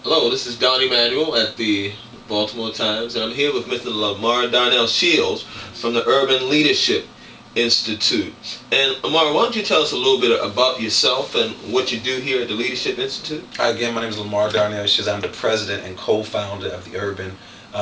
Hello, this is Donnie Manuel at the Baltimore Times, and I'm here with Mr. Lamarr Darnell Shields from the Urban Leadership Institute. And Lamarr, why don't you tell us a little bit about yourself and what you do here at the Leadership Institute? Hi again, my name is Lamarr Darnell Shields. I'm the president and co-founder of the Urban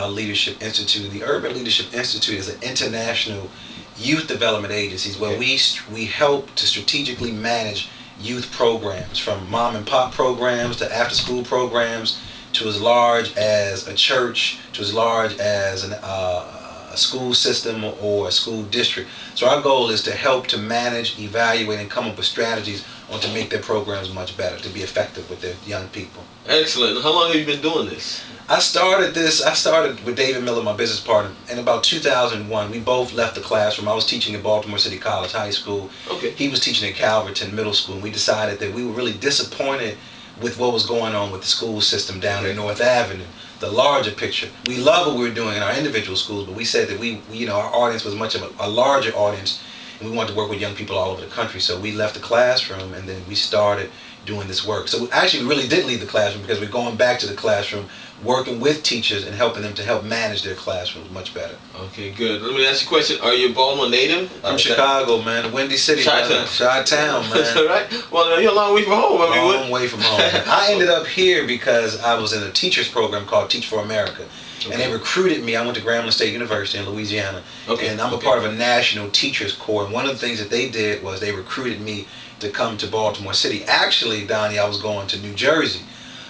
Leadership Institute. The Urban Leadership Institute is an international youth development agency where we help to strategically manage youth programs, from mom and pop programs to after school programs, to as large as a church, to as large as a school system or a school district. So our goal is to help to manage, evaluate, and come up with strategies on to make their programs much better, to be effective with their young people. Excellent. How long have you been doing this? I started with David Miller, my business partner, in about 2001. We both left the classroom. I was teaching at Baltimore City College High School. Okay. He was teaching at Calverton Middle School, and we decided that we were really disappointed with what was going on with the school system down in North Avenue. The larger picture. We love what we were doing in our individual schools, but we said that our audience was much of a larger audience, and we wanted to work with young people all over the country. So we left the classroom, and then we started doing this work. So actually, we really did leave the classroom, because we're going back to the classroom, working with teachers and helping them to help manage their classrooms much better. Okay, good. Let me ask you a question. Are you a Baltimore native? I'm Chicago, man. Windy City. Chi-town, man. That's all right. Well, you're a long way from home. Long way from home. I ended up here because I was in a teacher's program called Teach for America. Okay. And they recruited me. I went to Grambling State University in Louisiana. Okay. And I'm a part of a national teachers corps. And one of the things that they did was they recruited me to come to Baltimore City. Actually, Donnie, I was going to New Jersey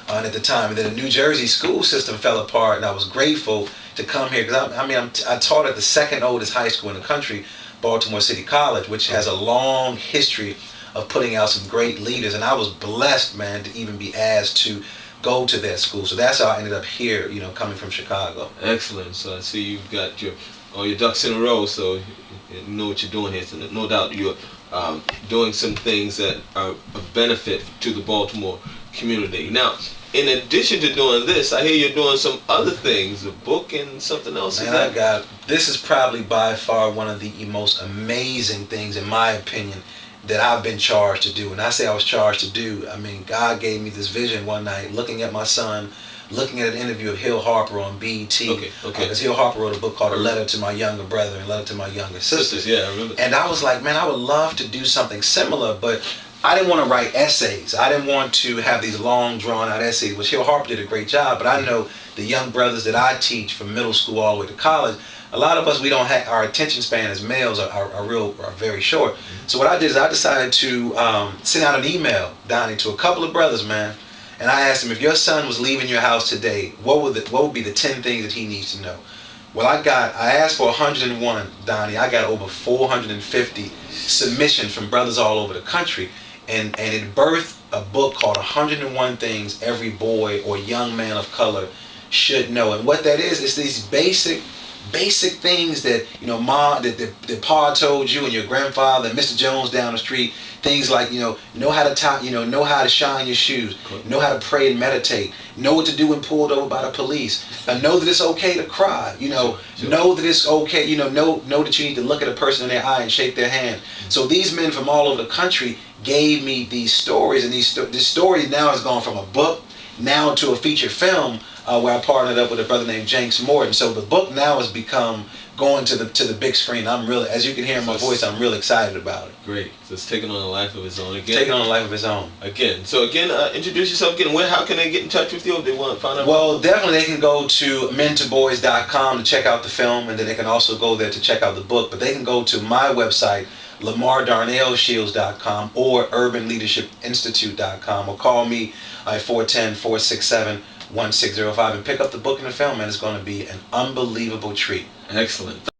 at the time, and then the New Jersey school system fell apart, and I was grateful to come here because I taught at the second oldest high school in the country, Baltimore City College, which has a long history of putting out some great leaders, and I was blessed, man, to even be asked to go to that school. So that's how I ended up here, coming from Chicago. Excellent. So I see you've got all your ducks in a row, so you know what you're doing here. So no doubt you're doing some things that are of benefit to the Baltimore community. Now, in addition to doing this, I hear you're doing some other things, a book and something else. Man, this is probably by far one of the most amazing things, in my opinion, that I've been charged to do. And I say I was charged to do, God gave me this vision one night, looking at my son, looking at an interview of Hill Harper on BET. Okay. Because Hill Harper wrote a book called A Letter to My Younger Brother and Letter to My Younger Sisters. Yeah, I remember. And I was like, man, I would love to do something similar, but I didn't want to write essays. I didn't want to have these long, drawn-out essays, which Hill Harper did a great job, but I know the young brothers that I teach from middle school all the way to college, a lot of us, we don't have, our attention span as males are very short. So what I did is I decided to send out an email, Donnie, to a couple of brothers, man, and I asked them, if your son was leaving your house today, what would be the 10 things that he needs to know? Well, I asked for 101, Donnie. I got over 450 submissions from brothers all over the country. And it birthed a book called 101 Things Every Boy or Young Man of Color Should Know. And what that is these basic things that, mom, that Pa told you and your grandfather and Mr. Jones down the street. Things like, know how to know how to shine your shoes, know how to pray and meditate, know what to do when pulled over by the police, know that it's okay to cry, know that it's okay, know that you need to look at a person in their eye and shake their hand. So these men from all over the country gave me these stories, and this story now has gone from a book now to a feature film where I partnered up with a brother named Jenks Morton. So the book now has become going to the big screen. I'm really, as you can hear in my voice, I'm really excited about it. Great. So it's taking on a life of its own again. Taking on a life of its own. Again. Introduce yourself again. How can they get in touch with you if they want to find out? Well, definitely they can go to mentorboys.com to check out the film, and then they can also go there to check out the book. But they can go to my website, lamarrdarnellshields.com, or urbanleadershipinstitute.com, or call me at 410-467-1605 and pick up the book and the film, and it's going to be an unbelievable treat. Excellent.